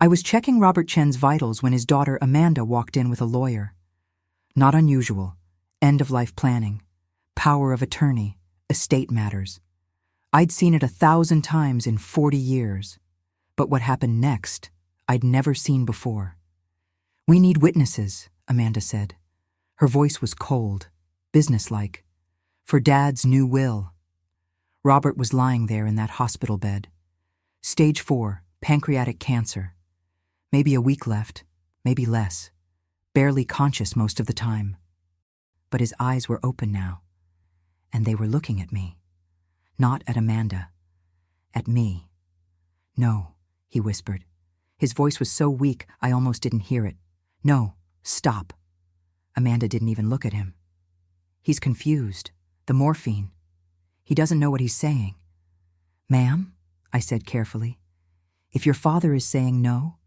I was checking Robert Chen's vitals when his daughter Amanda walked in with a lawyer. Not unusual. End-of-life planning. Power of attorney. Estate matters. I'd seen it 1,000 times in 40 years. But what happened next, I'd never seen before. "We need witnesses," Amanda said. Her voice was cold, businesslike. "For Dad's new will." Robert was lying there in that hospital bed. Stage 4, pancreatic cancer. Maybe a week left, maybe less. Barely conscious most of the time. But his eyes were open now, and they were looking at me. Not at Amanda. At me. "No," he whispered. His voice was so weak I almost didn't hear it. "No, stop." Amanda didn't even look at him. "He's confused. The morphine. He doesn't know what he's saying." "Ma'am," I said carefully, "if your father is saying no,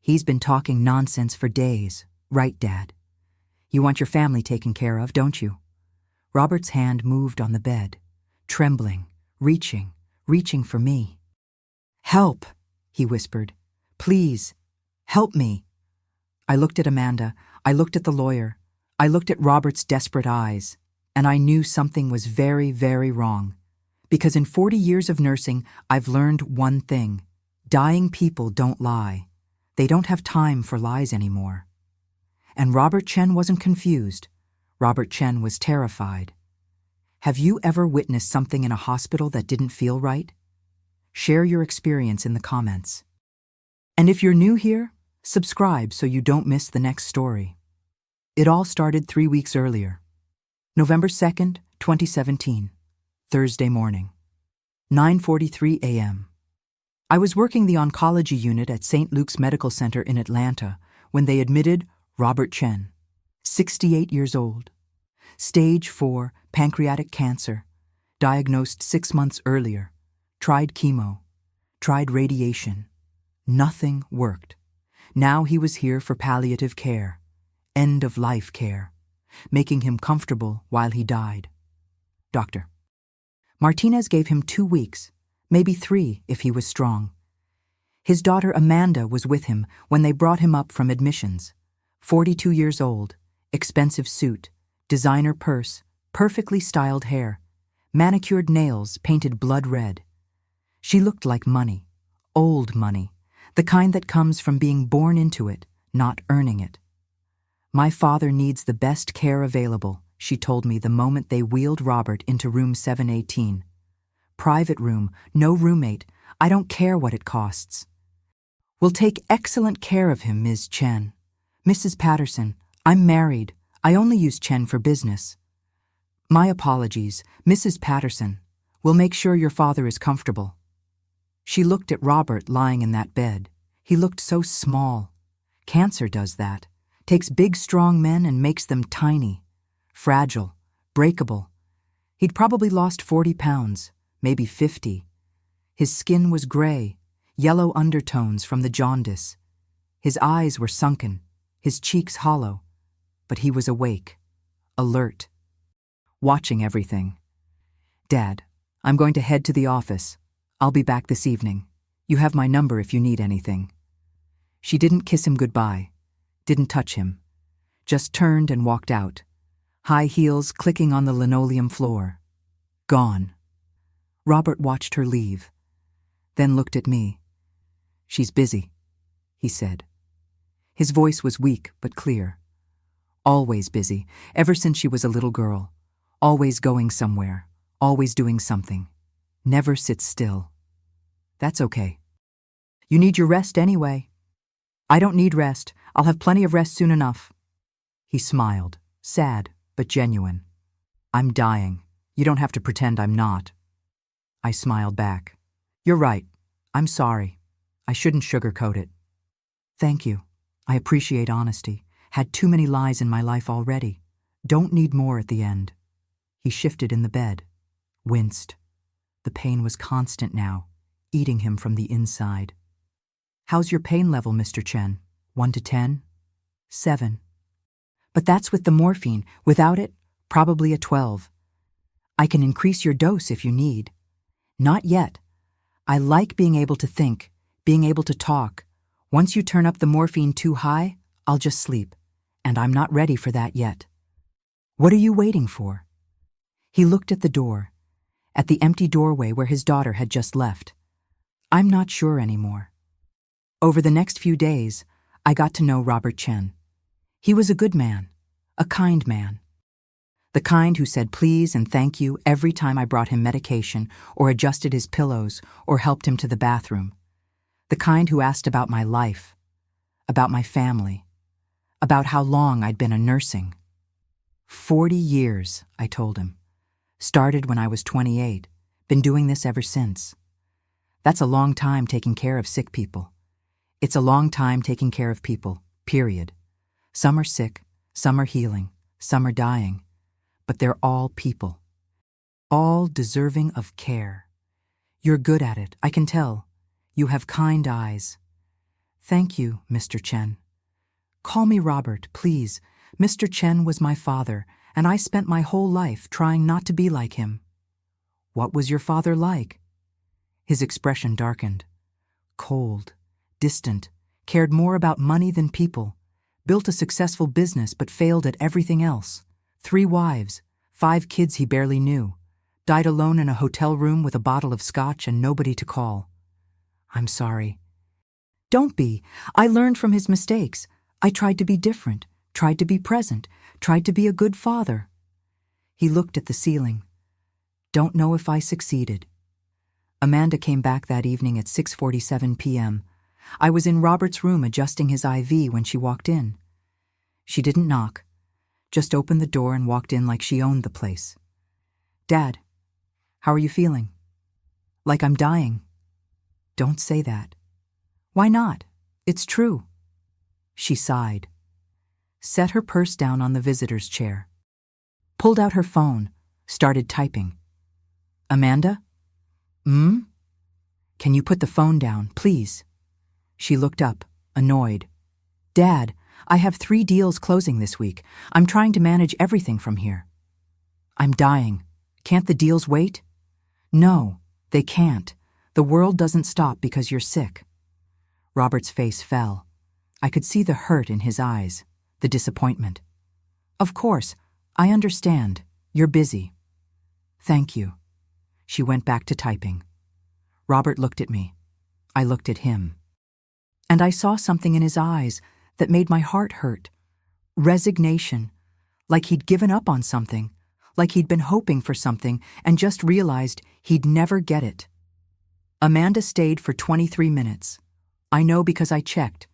he's been talking nonsense for days, right, Dad? You want your family taken care of, don't you?" Robert's hand moved on the bed, trembling, reaching for me. "Help," he whispered. "Please, help me." I looked at Amanda, I looked at the lawyer, I looked at Robert's desperate eyes, and I knew something was very, very wrong. Because in 40 years of nursing, I've learned one thing. Dying people don't lie. They don't have time for lies anymore. And Robert Chen wasn't confused. Robert Chen was terrified. Have you ever witnessed something in a hospital that didn't feel right? Share your experience in the comments. And if you're new here, subscribe so you don't miss the next story. It all started 3 weeks earlier. November 2nd, 2017, Thursday morning, 9:43 a.m. I was working the oncology unit at St. Luke's Medical Center in Atlanta when they admitted Robert Chen, 68 years old, stage 4 pancreatic cancer, diagnosed 6 months earlier, tried chemo, tried radiation. Nothing worked. Now he was here for palliative care, end-of-life care, making him comfortable while he died. Doctor. Martinez gave him 2 weeks, maybe 3 if he was strong. His daughter Amanda was with him when they brought him up from admissions. 42 years old, expensive suit, designer purse, perfectly styled hair, manicured nails painted blood red. She looked like money, old money, the kind that comes from being born into it, not earning it. "My father needs the best care available," she told me the moment they wheeled Robert into room 718. "Private room, no roommate, I don't care what it costs. We'll take excellent care of him, Ms. Chen. Mrs. Patterson, I'm married. I only use Chen for business." "My apologies, Mrs. Patterson. We'll make sure your father is comfortable." She looked at Robert lying in that bed. He looked so small. Cancer does that. Takes big, strong men and makes them tiny, fragile, breakable. He'd probably lost 40 pounds, maybe 50. His skin was gray, yellow undertones from the jaundice. His eyes were sunken, his cheeks hollow. But he was awake, alert, watching everything. "Dad, I'm going to head to the office. I'll be back this evening. You have my number if you need anything." She didn't kiss him goodbye, didn't touch him, just turned and walked out, high heels clicking on the linoleum floor. Gone. Robert watched her leave, then looked at me. "She's busy," he said. His voice was weak but clear. Always busy, ever since she was a little girl. Always going somewhere, always doing something. Never sits still. "That's okay. You need your rest anyway." "I don't need rest. I'll have plenty of rest soon enough." He smiled, sad but genuine. "I'm dying. You don't have to pretend I'm not." I smiled back. "You're right. I'm sorry. I shouldn't sugarcoat it." "Thank you. I appreciate honesty. Had too many lies in my life already. Don't need more at the end." He shifted in the bed, winced. The pain was constant now, eating him from the inside. "How's your pain level, Mr. Chen? 1 to 10? 7. But that's with the morphine. Without it, probably a 12. I can increase your dose if you need." "Not yet. I like being able to think, being able to talk, Once you turn up the morphine too high, I'll just sleep, and I'm not ready for that yet. What are you waiting for? He looked at the door, at the empty doorway where his daughter had just left. I'm not sure anymore. Over the next few days, I got to know Robert Chen. He was a good man, a kind man. The kind who said please and thank you every time I brought him medication or adjusted his pillows or helped him to the bathroom. The kind who asked about my life, about my family, about how long I'd been a nursing. 40 years, I told him. Started when I was 28, been doing this ever since. That's a long time taking care of sick people. It's a long time taking care of people, period. Some are sick, some are healing, some are dying, but they're all people. All deserving of care. You're good at it, I can tell. You have kind eyes. Thank you, Mr. Chen. Call me Robert, please. Mr. Chen was my father, and I spent my whole life trying not to be like him. What was your father like? His expression darkened. Cold, distant, cared more about money than people, built a successful business but failed at everything else. 3 wives, 5 kids he barely knew, died alone in a hotel room with a bottle of scotch and nobody to call. I'm sorry. Don't be. I learned from his mistakes. I tried to be different, tried to be present, tried to be a good father. He looked at the ceiling. Don't know if I succeeded. Amanda came back that evening at 6:47 p.m. I was in Robert's room adjusting his IV when she walked in. She didn't knock, just opened the door and walked in like she owned the place. Dad, how are you feeling? Like I'm dying. Don't say that. Why not? It's true. She sighed, set her purse down on the visitor's chair, pulled out her phone, started typing. Amanda? Can you put the phone down, please? She looked up, annoyed. Dad, I have 3 deals closing this week. I'm trying to manage everything from here. I'm dying. Can't the deals wait? No, they can't. The world doesn't stop because you're sick. Robert's face fell. I could see the hurt in his eyes, the disappointment. Of course, I understand. You're busy. Thank you. She went back to typing. Robert looked at me. I looked at him. And I saw something in his eyes that made my heart hurt. Resignation. Like he'd given up on something. Like he'd been hoping for something and just realized he'd never get it. Amanda stayed for 23 minutes. I know because I checked.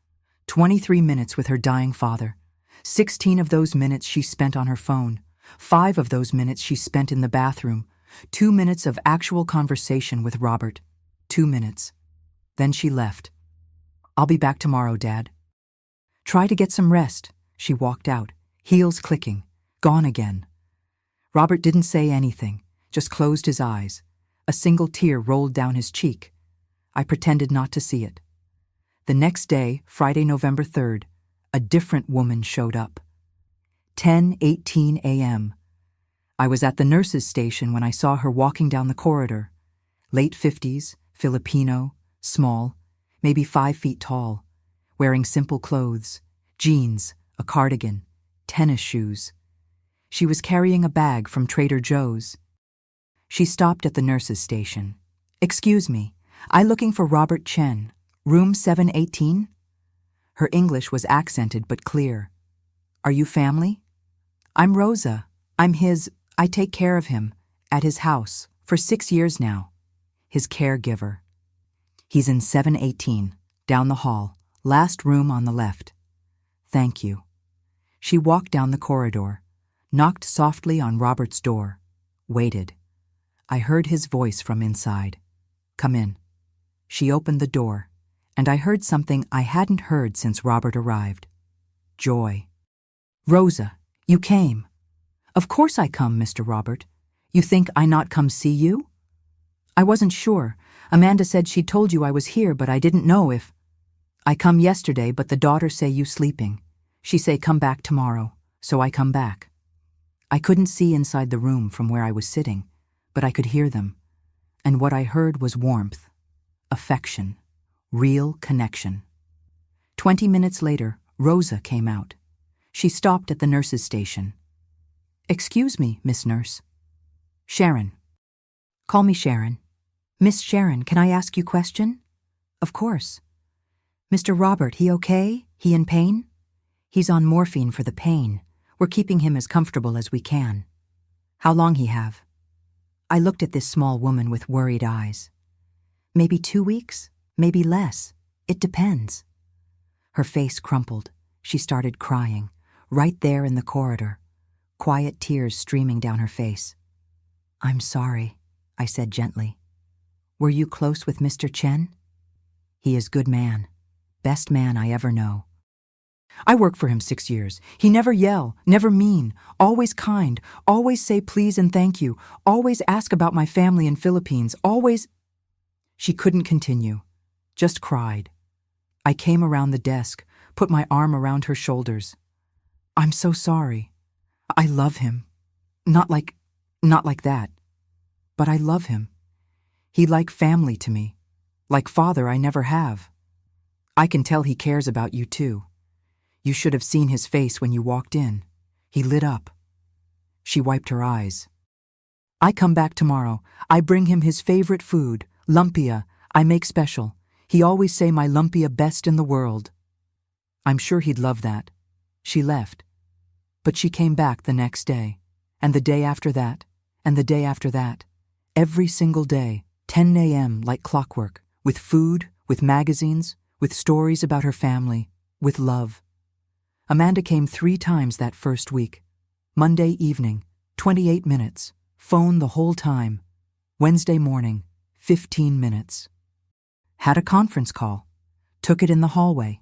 23 minutes with her dying father. 16 of those minutes she spent on her phone. 5 of those minutes she spent in the bathroom. 2 minutes of actual conversation with Robert. 2 minutes. Then she left. I'll be back tomorrow, Dad. Try to get some rest. She walked out, heels clicking, gone again. Robert didn't say anything, just closed his eyes. A single tear rolled down his cheek. I pretended not to see it. The next day, Friday, November 3rd, a different woman showed up. 10:18 a.m. I was at the nurse's station when I saw her walking down the corridor. Late 50s, Filipino, small, maybe 5 feet tall, wearing simple clothes, jeans, a cardigan, tennis shoes. She was carrying a bag from Trader Joe's. She stopped at the nurse's station. Excuse me, I looking for Robert Chen, room 718? Her English was accented but clear. Are you family? I'm Rosa. I take care of him, at his house, for 6 years now. His caregiver. He's in 718, down the hall, last room on the left. Thank you. She walked down the corridor, knocked softly on Robert's door, waited. I heard his voice from inside. Come in. She opened the door, and I heard something I hadn't heard since Robert arrived. Joy. Rosa, you came. Of course I come, Mr. Robert. You think I not come see you? I wasn't sure. Amanda said she told you I was here, but I didn't know if... I come yesterday, but the daughter say you sleeping. She say come back tomorrow, so I come back. I couldn't see inside the room from where I was sitting, but I could hear them. And what I heard was warmth, affection, real connection. 20 minutes later, Rosa came out. She stopped at the nurse's station. "Excuse me, Miss Nurse." "Sharon." "Call me Sharon." "Miss Sharon, can I ask you question?" "Of course." "Mr. Robert, he okay? He in pain?" "He's on morphine for the pain. We're keeping him as comfortable as we can." "How long he have?" I looked at this small woman with worried eyes. "Maybe 2 weeks, maybe less. It depends." Her face crumpled. She started crying, right there in the corridor, quiet tears streaming down her face. "I'm sorry," I said gently. "Were you close with Mr. Chen?" "He is good man. Best man I ever know. I worked for him 6 years. He never yell, never mean, always kind, always say please and thank you, always ask about my family in Philippines, always—" She couldn't continue, just cried. I came around the desk, put my arm around her shoulders. "I'm so sorry. I love him. Not like that. But I love him. He like family to me. Like father I never have. I can tell he cares about you too. You should have seen his face when you walked in. He lit up." She wiped her eyes. "I come back tomorrow. I bring him his favorite food, lumpia. I make special. He always say my lumpia best in the world." I'm sure he'd love that. She left. But she came back the next day, and the day after that, and the day after that. Every single day, 10 a.m. like clockwork, with food, with magazines, with stories about her family, with love. Amanda came 3 times that first week. Monday evening, 28 minutes, phone the whole time. Wednesday morning, 15 minutes. Had a conference call. Took it in the hallway.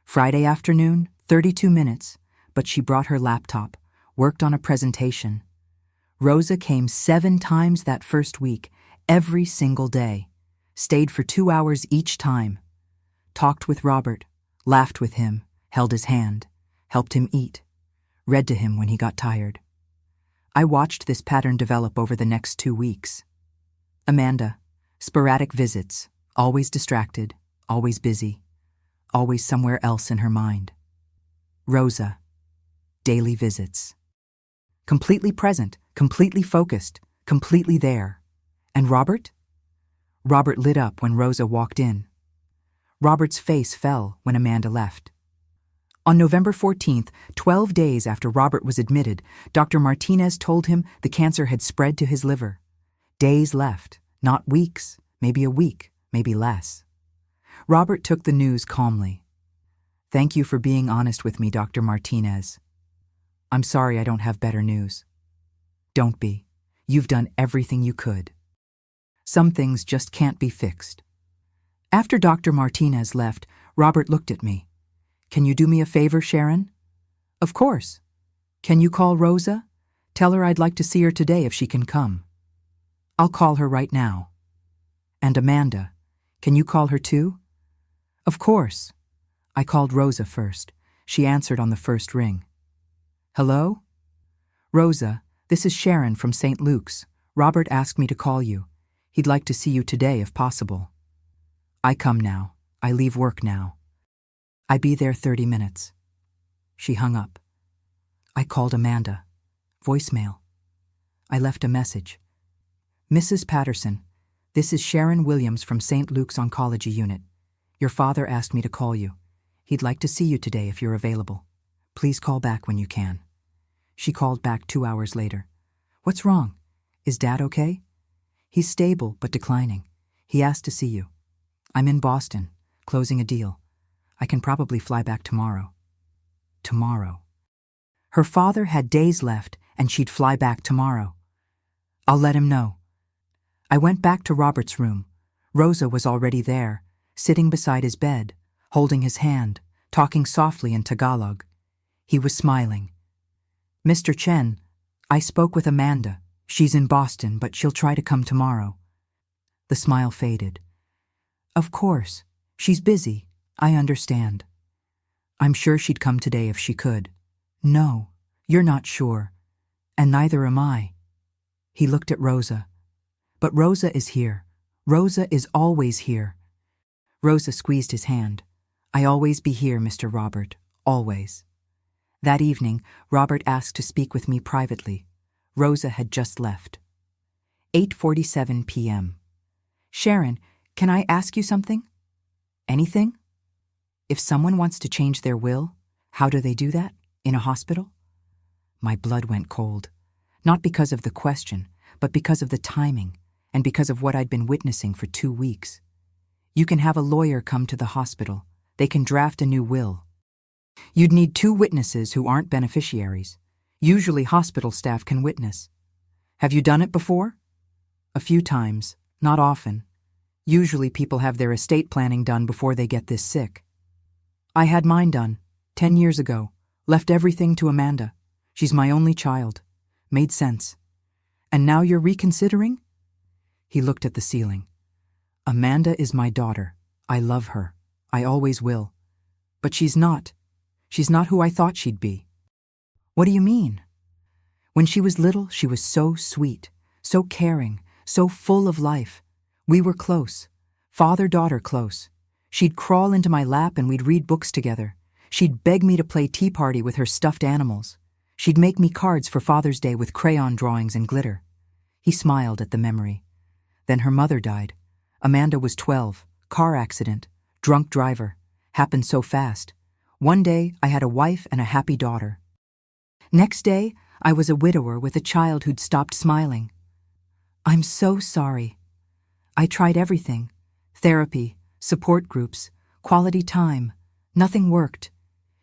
Friday afternoon, 32 minutes, but she brought her laptop, worked on a presentation. Rosa came 7 times that first week, every single day. Stayed for 2 hours each time. Talked with Robert, laughed with him, held his hand, helped him eat, read to him when he got tired. I watched this pattern develop over the next 2 weeks. Amanda, sporadic visits, always distracted, always busy, always somewhere else in her mind. Rosa, daily visits. Completely present, completely focused, completely there. And Robert? Robert lit up when Rosa walked in. Robert's face fell when Amanda left. On November 14th, 12 days after Robert was admitted, Dr. Martinez told him the cancer had spread to his liver. Days left, not weeks, maybe a week, maybe less. Robert took the news calmly. "Thank you for being honest with me, Dr. Martinez. I'm sorry I don't have better news." "Don't be. You've done everything you could. Some things just can't be fixed." After Dr. Martinez left, Robert looked at me. "Can you do me a favor, Sharon?" "Of course. Can you call Rosa? Tell her I'd like to see her today if she can come." "I'll call her right now." "And Amanda, can you call her too?" "Of course." I called Rosa first. She answered on the first ring. "Hello?" "Rosa, this is Sharon from St. Luke's. Robert asked me to call you. He'd like to see you today if possible." "I come now. I leave work now. I be there 30 minutes. She hung up. I called Amanda. Voicemail. I left a message. "Mrs. Patterson, this is Sharon Williams from St. Luke's Oncology Unit. Your father asked me to call you. He'd like to see you today if you're available. Please call back when you can." She called back 2 hours later. "What's wrong? Is Dad okay?" "He's stable but declining. He asked to see you. I'm in Boston, closing a deal. I can probably fly back tomorrow." Tomorrow. Her father had days left and she'd fly back tomorrow. "I'll let him know." I went back to Robert's room. Rosa was already there, sitting beside his bed, holding his hand, talking softly in Tagalog. He was smiling. "Mr. Chen, I spoke with Amanda. She's in Boston, but she'll try to come tomorrow." The smile faded. "Of course. She's busy. I understand." "I'm sure she'd come today if she could." "No, you're not sure. And neither am I." He looked at Rosa. "But Rosa is here. Rosa is always here." Rosa squeezed his hand. I always be here, Mr. Robert, always. That evening, Robert asked to speak with me privately. Rosa had just left. 8:47 p.m. Sharon, can I ask you something? Anything? If someone wants to change their will, how do they do that? In a hospital? My blood went cold, not because of the question, but because of the timing, and because of what I'd been witnessing for 2 weeks. You can have a lawyer come to the hospital. They can draft a new will. You'd need 2 witnesses who aren't beneficiaries. Usually hospital staff can witness. Have you done it before? A few times, not often. Usually people have their estate planning done before they get this sick. I had mine done, 10 years ago. Left everything to Amanda. She's my only child. Made sense. And now you're reconsidering? He looked at the ceiling. Amanda is my daughter. I love her. I always will. But she's not. She's not who I thought she'd be. What do you mean? When she was little, she was so sweet, so caring, so full of life. We were close. Father-daughter close. She'd crawl into my lap and we'd read books together. She'd beg me to play tea party with her stuffed animals. She'd make me cards for Father's Day with crayon drawings and glitter. He smiled at the memory. Then her mother died. Amanda was 12. Car accident. Drunk driver. Happened so fast. One day, I had a wife and a happy daughter. Next day, I was a widower with a child who'd stopped smiling. I'm so sorry. I tried everything. Therapy, support groups, quality time. Nothing worked.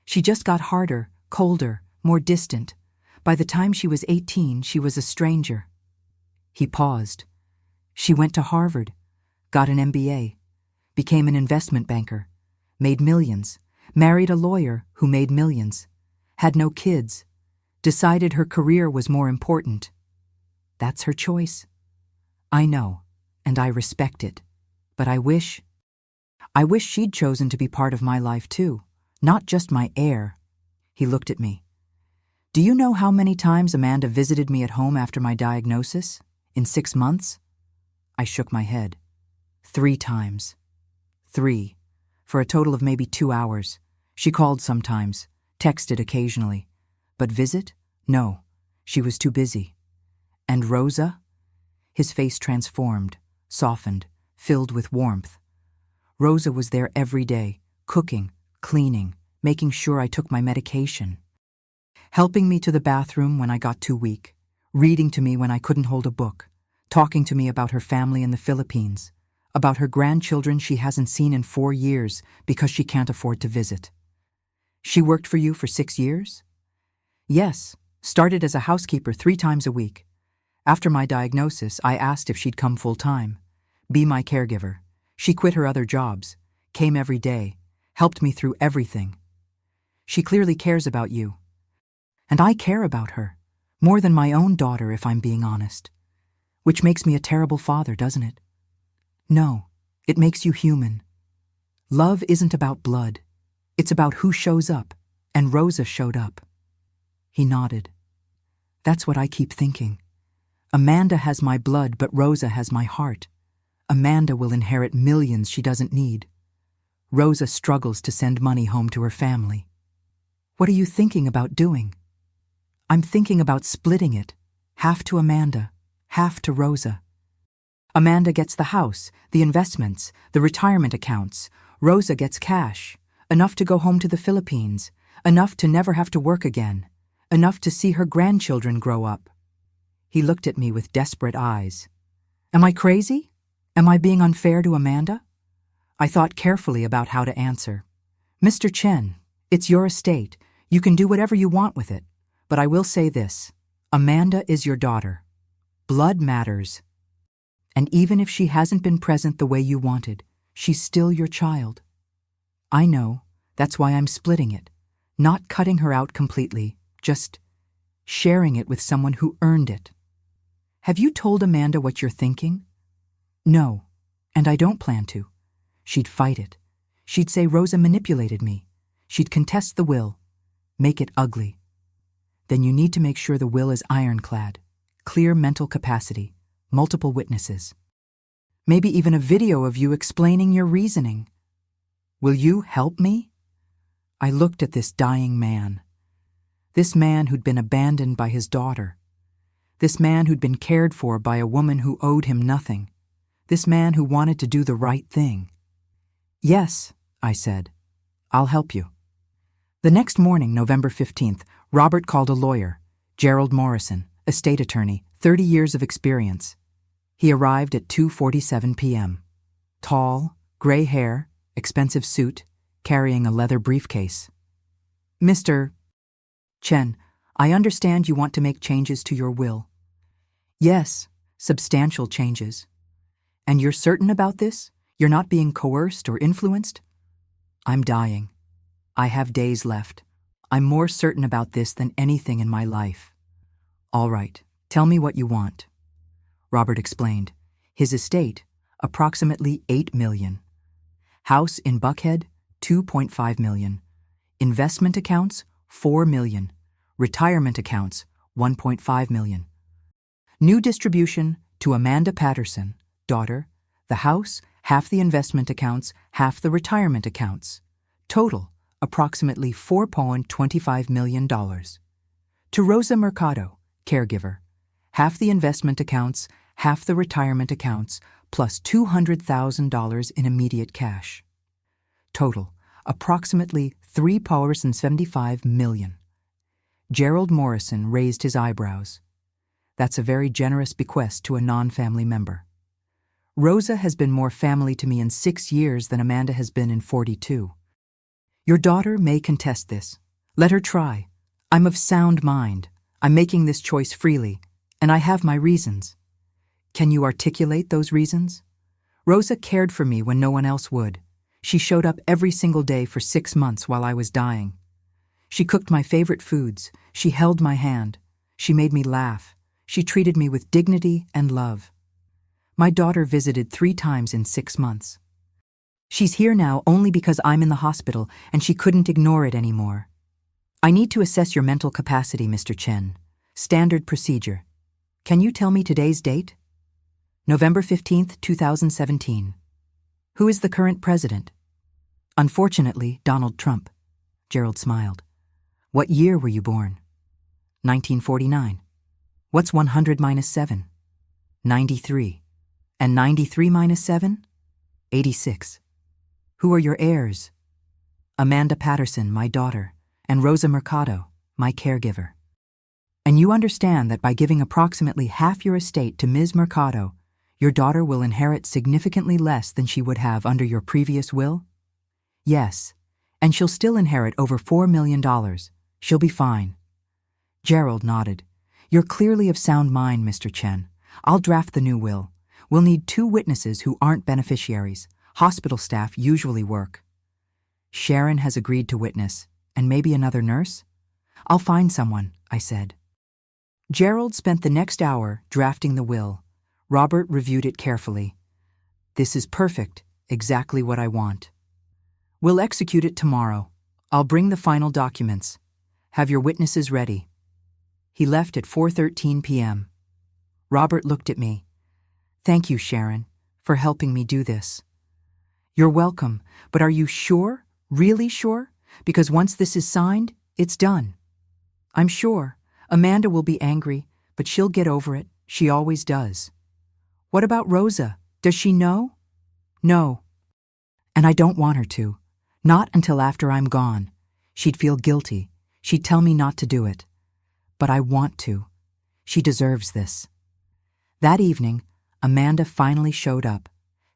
She just got harder, colder, more distant. By the time she was 18, she was a stranger. He paused. She went to Harvard, got an MBA, became an investment banker, made millions, married a lawyer who made millions, had no kids, decided her career was more important. That's her choice. I know, and I respect it, but I wish she'd chosen to be part of my life too, not just my heir. He looked at me. Do you know how many times Amanda visited me at home after my diagnosis? In 6 months? I shook my head. 3 times. 3. For a total of maybe 2 hours. She called sometimes, texted occasionally. But visit? No. She was too busy. And Rosa? His face transformed, softened, filled with warmth. Rosa was there every day, cooking, cleaning, making sure I took my medication. Helping me to the bathroom when I got too weak, reading to me when I couldn't hold a book, talking to me about her family in the Philippines, about her grandchildren she hasn't seen in 4 years because she can't afford to visit. She worked for you for 6 years? Yes, started as a housekeeper 3 times a week. After my diagnosis, I asked if she'd come full-time, be my caregiver. She quit her other jobs, came every day, helped me through everything. She clearly cares about you. And I care about her, more than my own daughter if I'm being honest. Which makes me a terrible father, doesn't it? No, it makes you human. Love isn't about blood. It's about who shows up, and Rosa showed up. He nodded. That's what I keep thinking. Amanda has my blood, but Rosa has my heart. Amanda will inherit millions she doesn't need. Rosa struggles to send money home to her family. What are you thinking about doing? I'm thinking about splitting it, half to Amanda, half to Rosa. Amanda gets the house, the investments, the retirement accounts. Rosa gets cash, enough to go home to the Philippines, enough to never have to work again, enough to see her grandchildren grow up. He looked at me with desperate eyes. Am I crazy? Am I being unfair to Amanda? I thought carefully about how to answer. Mr. Chen, it's your estate. You can do whatever you want with it. But I will say this. Amanda is your daughter. Blood matters. And even if she hasn't been present the way you wanted, she's still your child. I know. That's why I'm splitting it. Not cutting her out completely, just sharing it with someone who earned it. Have you told Amanda what you're thinking? No, and I don't plan to. She'd fight it. She'd say Rosa manipulated me. She'd contest the will, make it ugly. Then you need to make sure the will is ironclad, clear mental capacity, multiple witnesses. Maybe even a video of you explaining your reasoning. Will you help me? I looked at this dying man. This man who'd been abandoned by his daughter. This man who'd been cared for by a woman who owed him nothing. This man who wanted to do the right thing. "Yes," I said. "I'll help you." The next morning, November 15th, Robert called a lawyer, Gerald Morrison, a state attorney, 30 years of experience. He arrived at 2:47 p.m. Tall, gray hair, expensive suit, carrying a leather briefcase. "Mr. Chen, I understand you want to make changes to your will." "Yes, substantial changes." "And you're certain about this? You're not being coerced or influenced?" "I'm dying. I have days left. I'm more certain about this than anything in my life." "All right, tell me what you want." Robert explained. His estate, approximately $8 million. House in Buckhead, $2.5 million. Investment accounts, $4 million. Retirement accounts, $1.5 million. New distribution to Amanda Patterson, daughter. The house, half the investment accounts, half the retirement accounts. Total, approximately $4.25 million. To Rosa Mercado, caregiver. Half the investment accounts, half the retirement accounts, plus $200,000 in immediate cash. Total, approximately $3.75 million. Gerald Morrison raised his eyebrows. "That's a very generous bequest to a non-family member. Rosa has been more family to me in 6 years than Amanda has been in 42. Your daughter may contest this. Let her try. I'm of sound mind. I'm making this choice freely, and I have my reasons." "Can you articulate those reasons?" "Rosa cared for me when no one else would. She showed up every single day for 6 months while I was dying. She cooked my favorite foods. She held my hand. She made me laugh. She treated me with dignity and love. My daughter visited 3 times in 6 months. She's here now only because I'm in the hospital and she couldn't ignore it anymore. I need to assess your mental capacity, Mr. Chen. Standard procedure. Can you tell me today's date?" "November 15th, 2017. "Who is the current president?" "Unfortunately, Donald Trump." Gerald smiled. "What year were you born?" 1949. "What's 100 minus 7? 93. And 93 minus 7? 86. "Who are your heirs?" "Amanda Patterson, my daughter, and Rosa Mercado, my caregiver." "And you understand that by giving approximately half your estate to Ms. Mercado, your daughter will inherit significantly less than she would have under your previous will?" "Yes, and she'll still inherit over $4 million. She'll be fine." Gerald nodded. "You're clearly of sound mind, Mr. Chen. I'll draft the new will. We'll need 2 witnesses who aren't beneficiaries. Hospital staff usually work." "Sharon has agreed to witness, and maybe another nurse?" "I'll find someone," I said. Gerald spent the next hour drafting the will. Robert reviewed it carefully. "This is perfect, exactly what I want. We'll execute it tomorrow. I'll bring the final documents. Have your witnesses ready." He left at 4:13 p.m. Robert looked at me. "Thank you, Sharon, for helping me do this." "You're welcome, but are you sure? Really sure? Because once this is signed, it's done." "I'm sure. Amanda will be angry, but she'll get over it. She always does." "What about Rosa? Does she know?" "No. And I don't want her to. Not until after I'm gone. She'd feel guilty. She'd tell me not to do it. But I want to. She deserves this." That evening, Amanda finally showed up,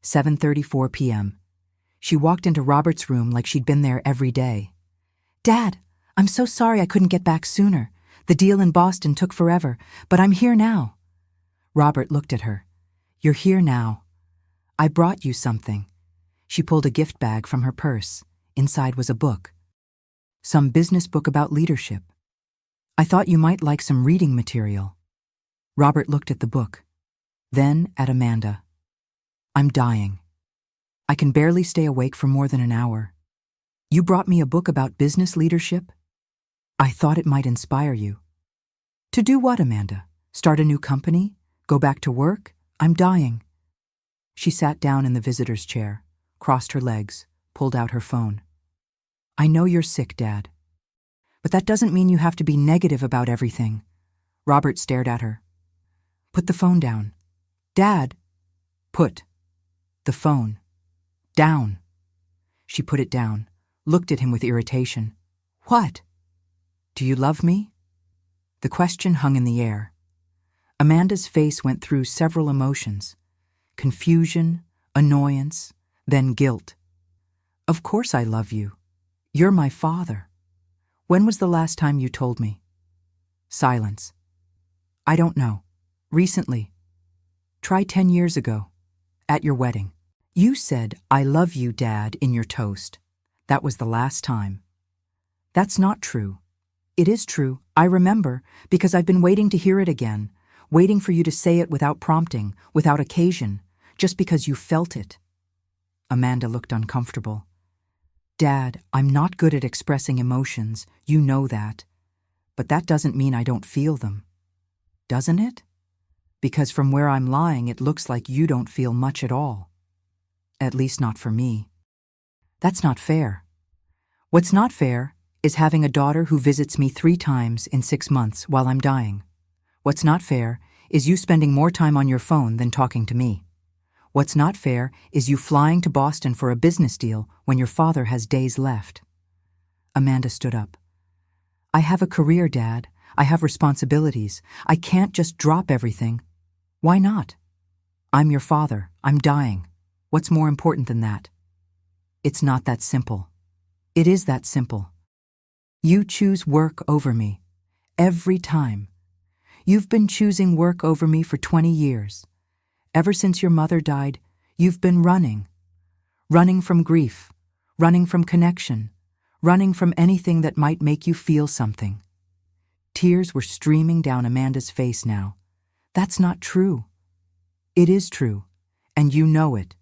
7:34 p.m. She walked into Robert's room like she'd been there every day. "Dad, I'm so sorry I couldn't get back sooner. The deal in Boston took forever, but I'm here now." Robert looked at her. "You're here now. I brought you something." She pulled a gift bag from her purse. Inside was a book. Some business book about leadership. "I thought you might like some reading material." Robert looked at the book, then at Amanda. "I'm dying. I can barely stay awake for more than an hour. You brought me a book about business leadership? I thought it might inspire you." "To do what, Amanda? Start a new company? Go back to work? I'm dying." She sat down in the visitor's chair, crossed her legs, pulled out her phone. I know you're sick, Dad. But that doesn't mean you have to be negative about everything. Robert stared at her. Put the phone down. Dad. Put the phone down. She put it down, looked at him with irritation. What? Do you love me? The question hung in the air. Amanda's face went through several emotions. Confusion, annoyance, then guilt. Of course I love you. You're my father. When was the last time you told me? Silence. I don't know. Recently. Try 10 years ago. At your wedding. You said, I love you, Dad, in your toast. That was the last time. That's not true. It is true, I remember, because I've been waiting to hear it again, waiting for you to say it without prompting, without occasion, just because you felt it. Amanda looked uncomfortable. Dad, I'm not good at expressing emotions, you know that. But that doesn't mean I don't feel them. Doesn't it? Because from where I'm lying, it looks like you don't feel much at all. At least not for me. That's not fair. What's not fair is having a daughter who visits me 3 times in 6 months while I'm dying. What's not fair is you spending more time on your phone than talking to me. What's not fair is you flying to Boston for a business deal when your father has days left. Amanda stood up. I have a career, Dad. I have responsibilities. I can't just drop everything. Why not? I'm your father. I'm dying. What's more important than that? It's not that simple. It is that simple. You choose work over me. Every time. You've been choosing work over me for 20 years. Ever since your mother died, you've been running. Running from grief. Running from connection. Running from anything that might make you feel something. Tears were streaming down Amanda's face now. That's not true. It is true, and you know it.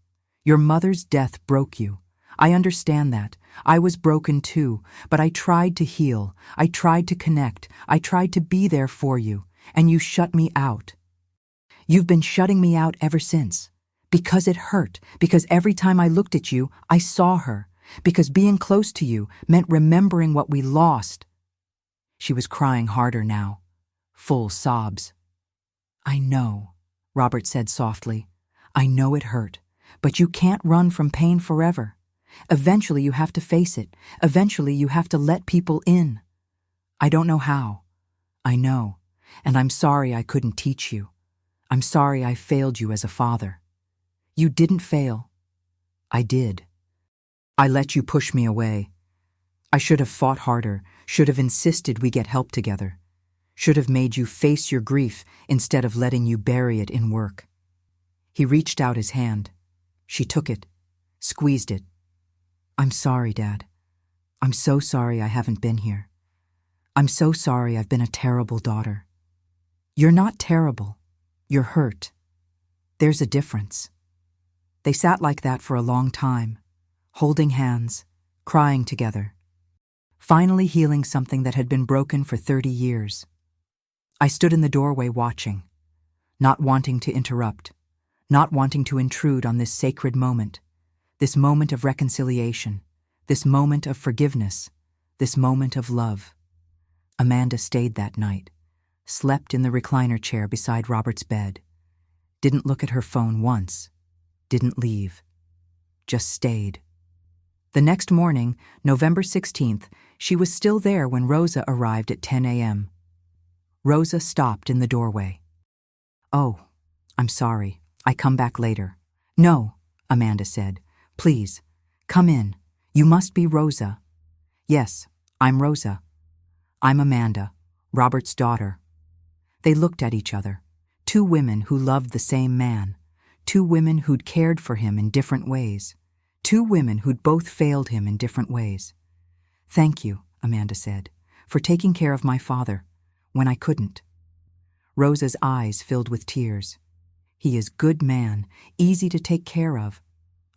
Your mother's death broke you. I understand that. I was broken too, but I tried to heal. I tried to connect. I tried to be there for you, and you shut me out. You've been shutting me out ever since. Because it hurt, because every time I looked at you, I saw her. Because being close to you meant remembering what we lost. She was crying harder now. Full sobs. I know, Robert said softly. I know it hurt, but you can't run from pain forever. Eventually you have to face it. Eventually you have to let people in. I don't know how. I know, and I'm sorry I couldn't teach you. I'm sorry I failed you as a father. You didn't fail. I did. I let you push me away. I should have fought harder, should have insisted we get help together, should have made you face your grief instead of letting you bury it in work. He reached out his hand. She took it, squeezed it. I'm sorry, Dad. I'm so sorry I haven't been here. I'm so sorry I've been a terrible daughter. You're not terrible. You're hurt. There's a difference. They sat like that for a long time, holding hands, crying together, finally healing something that had been broken for 30 years. I stood in the doorway watching, not wanting to interrupt, not wanting to intrude on this sacred moment, this moment of reconciliation, this moment of forgiveness, this moment of love. Amanda stayed that night, slept in the recliner chair beside Robert's bed, didn't look at her phone once, didn't leave, just stayed. The next morning, November 16th, she was still there when Rosa arrived at 10 a.m. Rosa stopped in the doorway. Oh, I'm sorry. I come back later. No, Amanda said. Please, come in. You must be Rosa. Yes, I'm Rosa. I'm Amanda, Robert's daughter. They looked at each other. 2 women who loved the same man. 2 women who'd cared for him in different ways. 2 women who'd both failed him in different ways. Thank you, Amanda said, for taking care of my father when I couldn't. Rosa's eyes filled with tears. He is good man, easy to take care of.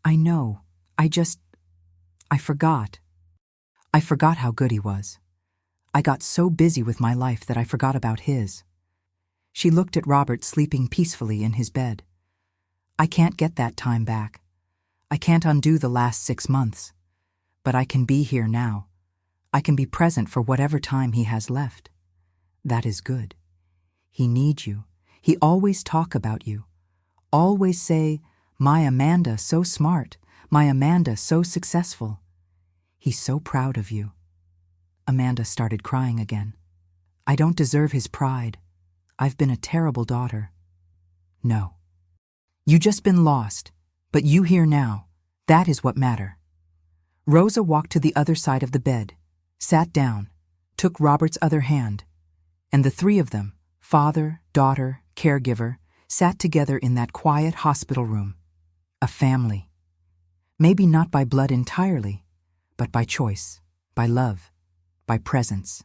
I know. I forgot. I forgot how good he was. I got so busy with my life that I forgot about his. She looked at Robert sleeping peacefully in his bed. I can't get that time back. I can't undo the last 6 months. But I can be here now, I can be present for whatever time he has left. That is good. He needs you. He always talk about you. Always say, my Amanda so smart, my Amanda so successful. He's so proud of you. Amanda started crying again. I don't deserve his pride. I've been a terrible daughter. No. You just been lost, but you here now. That is what matter. Rosa walked to the other side of the bed, sat down, took Robert's other hand, and the three of them, father, daughter, caregiver, sat together in that quiet hospital room. A family. Maybe not by blood entirely, but by choice, by love, by presence.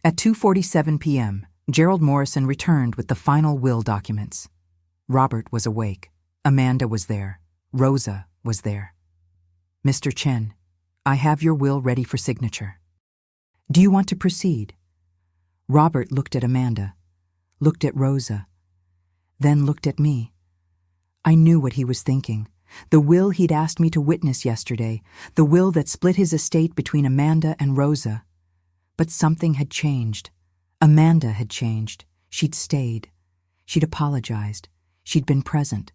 At 2:47 p.m., Gerald Morrison returned with the final will documents. Robert was awake. Amanda was there. Rosa was there. Mr. Chen, I have your will ready for signature. Do you want to proceed? Robert looked at Amanda, looked at Rosa, then looked at me. I knew what he was thinking. The will he'd asked me to witness yesterday, the will that split his estate between Amanda and Rosa. But something had changed. Amanda had changed. She'd stayed. She'd apologized. She'd been present.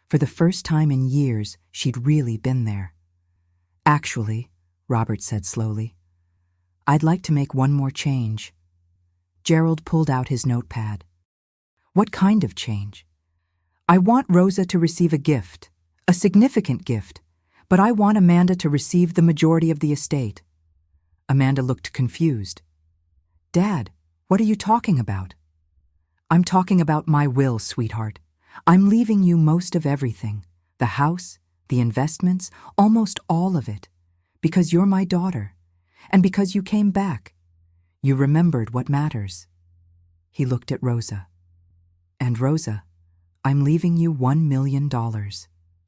For the first time in years, she'd really been there. Actually, Robert said slowly, I'd like to make one more change. Gerald pulled out his notepad. What kind of change? I want Rosa to receive a gift, a significant gift, but I want Amanda to receive the majority of the estate. Amanda looked confused. Dad, what are you talking about? I'm talking about my will, sweetheart. I'm leaving you most of everything, the house, the investments, almost all of it, because you're my daughter, and because you came back. You remembered what matters. He looked at Rosa. And Rosa, I'm leaving you $1 million,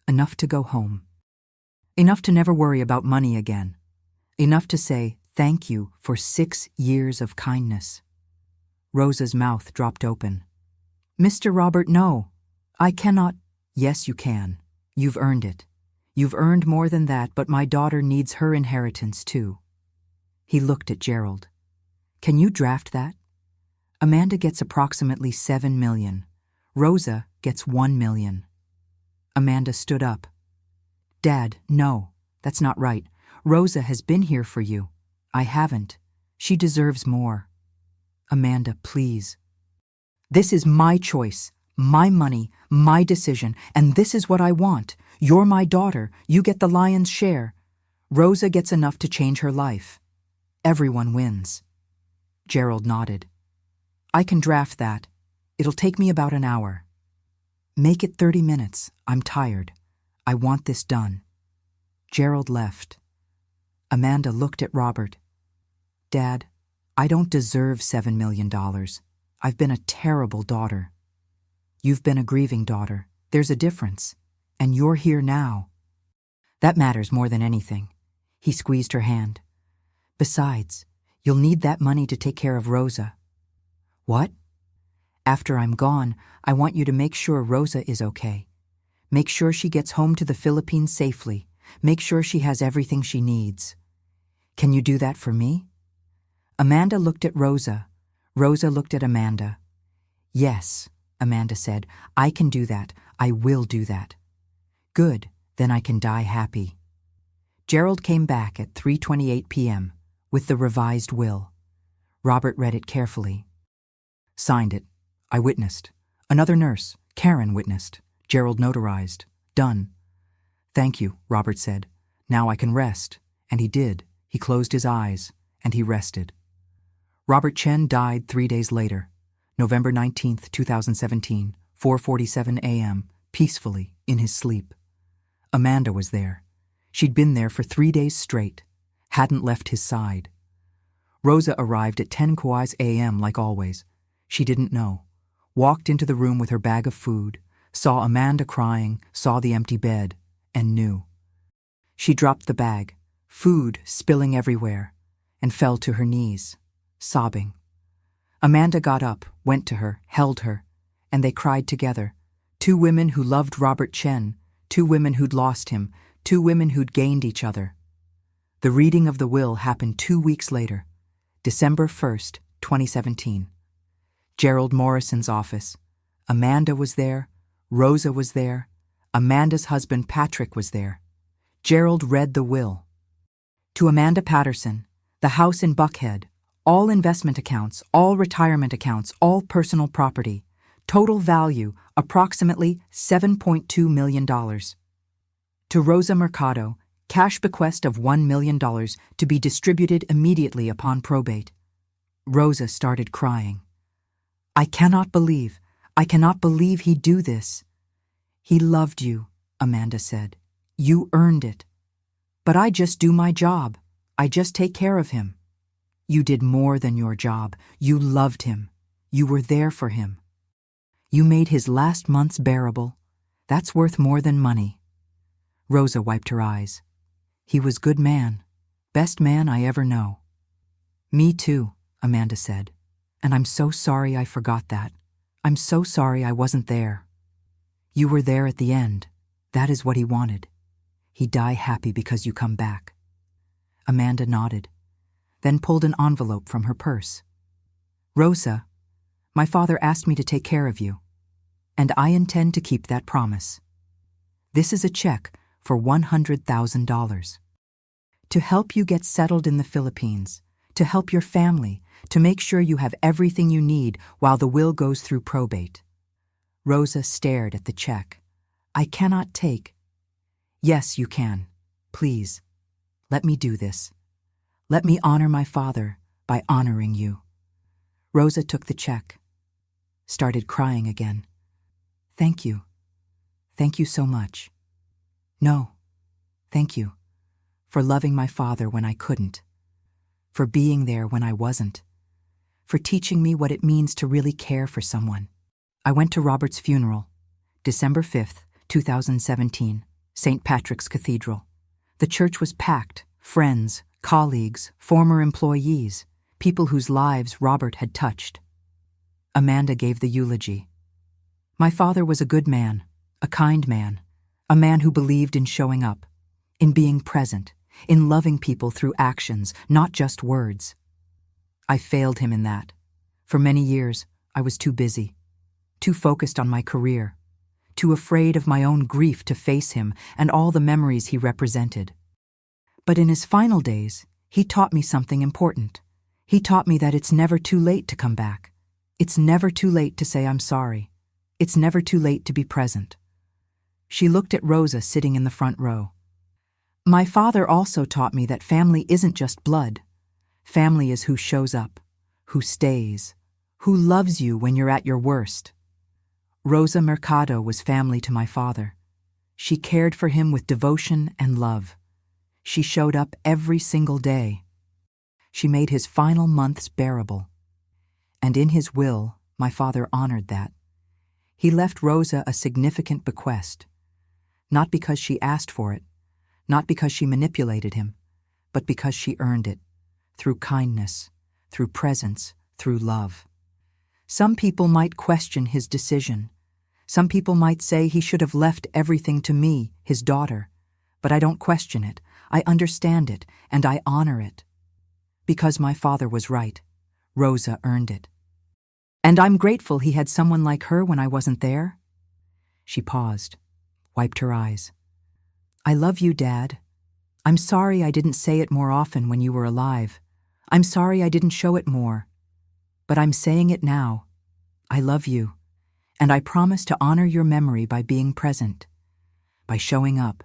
enough to go home. Enough to never worry about money again. Enough to say thank you for 6 years of kindness. Rosa's mouth dropped open. Mr. Robert, no. I cannot. Yes, you can. You've earned it. You've earned more than that, but my daughter needs her inheritance too. He looked at Gerald. Can you draft that? Amanda gets approximately $7 million. Rosa gets $1 million. Amanda stood up. Dad, no, that's not right. Rosa has been here for you. I haven't. She deserves more. Amanda, please. This is my choice, my money, my decision, and this is what I want. You're my daughter. You get the lion's share. Rosa gets enough to change her life. Everyone wins. Gerald nodded. I can draft that. It'll take me about an hour. Make it 30 minutes. I'm tired. I want this done. Gerald left. Amanda looked at Robert. Dad, I don't deserve $7 million. I've been a terrible daughter. You've been a grieving daughter. There's a difference. And you're here now. That matters more than anything. He squeezed her hand. Besides, you'll need that money to take care of Rosa. What? After I'm gone, I want you to make sure Rosa is okay. Make sure she gets home to the Philippines safely. Make sure she has everything she needs. Can you do that for me? Amanda looked at Rosa. Rosa looked at Amanda. Yes, Amanda said, I can do that. I will do that. Good, then I can die happy. Gerald came back at 3:28 p.m. with the revised will. Robert read it carefully. Signed it. I witnessed. Another nurse, Karen, witnessed. Gerald notarized. Done. Thank you, Robert said. Now I can rest. And he did. He closed his eyes, and he rested. Robert Chen died 3 days later, November 19th, 2017, 4:47 a.m., peacefully, in his sleep. Amanda was there. She'd been there for 3 days straight, hadn't left his side. Rosa arrived at 10 a.m. like always. She didn't know. Walked into the room with her bag of food, saw Amanda crying, saw the empty bed, and knew. She dropped the bag, food spilling everywhere, and fell to her knees, sobbing. Amanda got up, went to her, held her, and they cried together. 2 women who loved Robert Chen, 2 women who'd lost him, 2 women who'd gained each other. The reading of the will happened 2 weeks later, December 1st, 2017. Gerald Morrison's office. Amanda was there. Rosa was there. Amanda's husband Patrick was there. Gerald read the will. To Amanda Patterson, the house in Buckhead, all investment accounts, all retirement accounts, all personal property. Total value, approximately $7.2 million. To Rosa Mercado, cash bequest of $1 million to be distributed immediately upon probate. Rosa started crying. I cannot believe he'd do this. He loved you, Amanda said. You earned it. But I just do my job. I just take care of him. You did more than your job. You loved him. You were there for him. You made his last months bearable. That's worth more than money. Rosa wiped her eyes. He was good man. Best man I ever know. Me too, Amanda said. And I'm so sorry I forgot that. I'm so sorry I wasn't there. You were there at the end. That is what he wanted. He'd die happy because you come back. Amanda nodded, then pulled an envelope from her purse. Rosa, my father asked me to take care of you, and I intend to keep that promise. This is a check for $100,000. To help you get settled in the Philippines, to help your family, to make sure you have everything you need while the will goes through probate. Rosa stared at the check. I cannot take. Yes, you can. Please. Let me do this. Let me honor my father by honoring you. Rosa took the check. Started crying again. Thank you. Thank you so much. No. Thank you. For loving my father when I couldn't. For being there when I wasn't. For teaching me what it means to really care for someone. I went to Robert's funeral, December 5th, 2017, St. Patrick's Cathedral. The church was packed, friends, colleagues, former employees, people whose lives Robert had touched. Amanda gave the eulogy. My father was a good man, a kind man, a man who believed in showing up, in being present, in loving people through actions, not just words. I failed him in that. For many years, I was too busy, too focused on my career, too afraid of my own grief to face him and all the memories he represented. But in his final days, he taught me something important. He taught me that it's never too late to come back. It's never too late to say I'm sorry. It's never too late to be present. She looked at Rosa sitting in the front row. My father also taught me that family isn't just blood. Family is who shows up, who stays, who loves you when you're at your worst. Rosa Mercado was family to my father. She cared for him with devotion and love. She showed up every single day. She made his final months bearable. And in his will, my father honored that. He left Rosa a significant bequest. Not because she asked for it, not because she manipulated him, but because she earned it, through kindness, through presence, through love. Some people might question his decision. Some people might say he should have left everything to me, his daughter. But I don't question it. I understand it, and I honor it. Because my father was right. Rosa earned it. And I'm grateful he had someone like her when I wasn't there. She paused, wiped her eyes. I love you, Dad. I'm sorry I didn't say it more often when you were alive. I'm sorry I didn't show it more. But I'm saying it now. I love you, and I promise to honor your memory by being present, by showing up,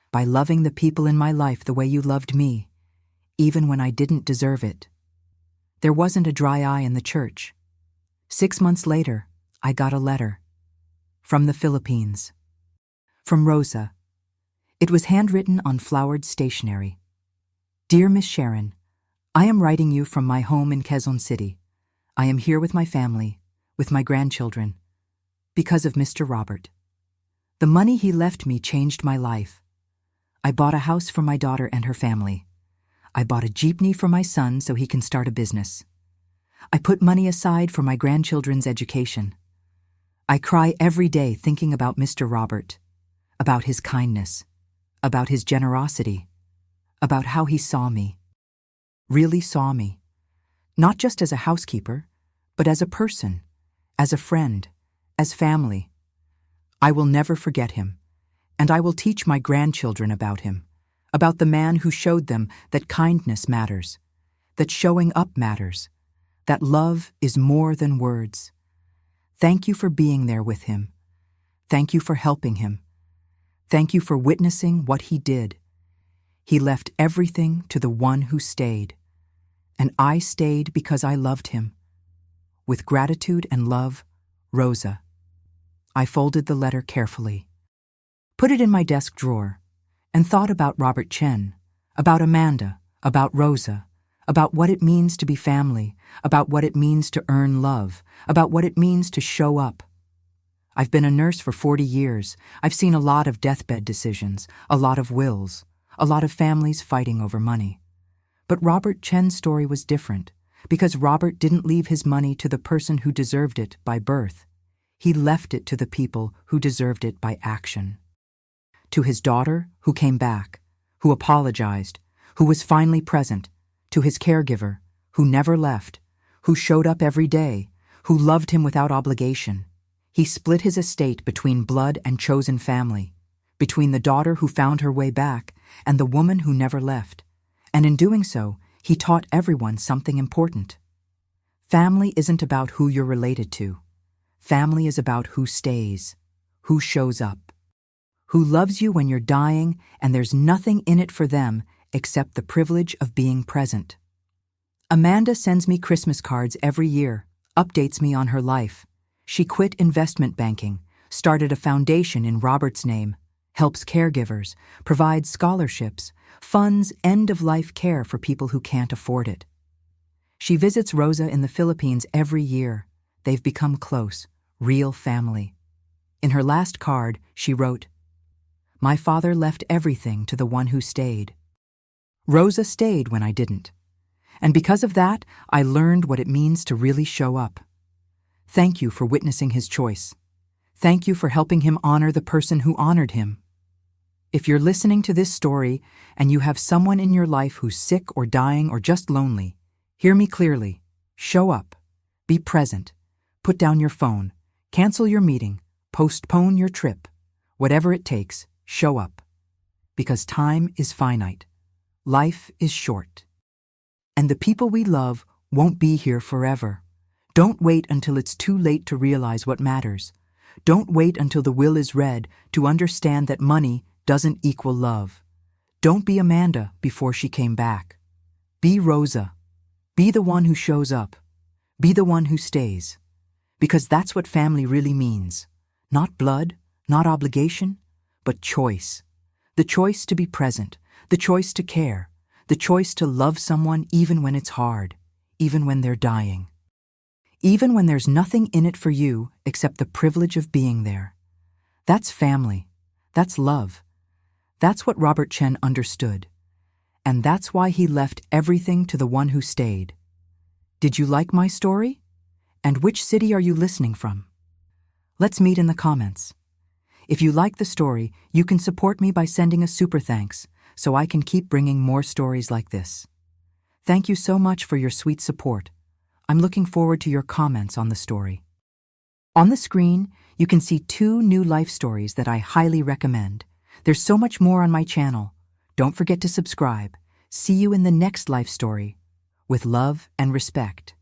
by loving the people in my life the way you loved me, even when I didn't deserve it. There wasn't a dry eye in the church. 6 months later, I got a letter. From the Philippines. From Rosa. It was handwritten on flowered stationery. Dear Miss Sharon, I am writing you from my home in Quezon City. I am here with my family, with my grandchildren, because of Mr. Robert. The money he left me changed my life. I bought a house for my daughter and her family. I bought a jeepney for my son so he can start a business. I put money aside for my grandchildren's education. I cry every day thinking about Mr. Robert, about his kindness, about his generosity, about how he saw me. Really saw me. Not just as a housekeeper, but as a person, as a friend, as family. I will never forget him, and I will teach my grandchildren about him, about the man who showed them that kindness matters, that showing up matters, that love is more than words. Thank you for being there with him. Thank you for helping him. Thank you for witnessing what he did. He left everything to the one who stayed, and I stayed because I loved him. With gratitude and love, Rosa. I folded the letter carefully, put it in my desk drawer, and thought about Robert Chen, about Amanda, about Rosa, about what it means to be family, about what it means to earn love, about what it means to show up. I've been a nurse for 40 years. I've seen a lot of deathbed decisions, a lot of wills, a lot of families fighting over money. But Robert Chen's story was different, because Robert didn't leave his money to the person who deserved it by birth. He left it to the people who deserved it by action. To his daughter, who came back, who apologized, who was finally present, to his caregiver, who never left, who showed up every day, who loved him without obligation. He split his estate between blood and chosen family, between the daughter who found her way back and the woman who never left. And in doing so, he taught everyone something important. Family isn't about who you're related to. Family is about who stays, who shows up, who loves you when you're dying and there's nothing in it for them except the privilege of being present. Amanda sends me Christmas cards every year, updates me on her life. She quit investment banking, started a foundation in Robert's name, helps caregivers, provides scholarships, funds end-of-life care for people who can't afford it. She visits Rosa in the Philippines every year. They've become close, real family. In her last card, she wrote, "My father left everything to the one who stayed. Rosa stayed when I didn't. And because of that, I learned what it means to really show up. Thank you for witnessing his choice. Thank you for helping him honor the person who honored him." If you're listening to this story and you have someone in your life who's sick or dying or just lonely, hear me clearly. Show up. Be present. Put down your phone. Cancel your meeting. Postpone your trip. Whatever it takes, show up. Because time is finite. Life is short. And the people we love won't be here forever. Don't wait until it's too late to realize what matters. Don't wait until the will is read to understand that money doesn't equal love. Don't be Amanda before she came back. Be Rosa. Be the one who shows up. Be the one who stays. Because that's what family really means. Not blood, not obligation, but choice. The choice to be present, the choice to care, the choice to love someone even when it's hard, even when they're dying. Even when there's nothing in it for you except the privilege of being there. That's family. That's love. That's what Robert Chen understood. And that's why he left everything to the one who stayed. Did you like my story? And which city are you listening from? Let's meet in the comments. If you like the story, you can support me by sending a super thanks so I can keep bringing more stories like this. Thank you so much for your sweet support. I'm looking forward to your comments on the story. On the screen, you can see 2 new life stories that I highly recommend. There's so much more on my channel. Don't forget to subscribe. See you in the next life story. With love and respect.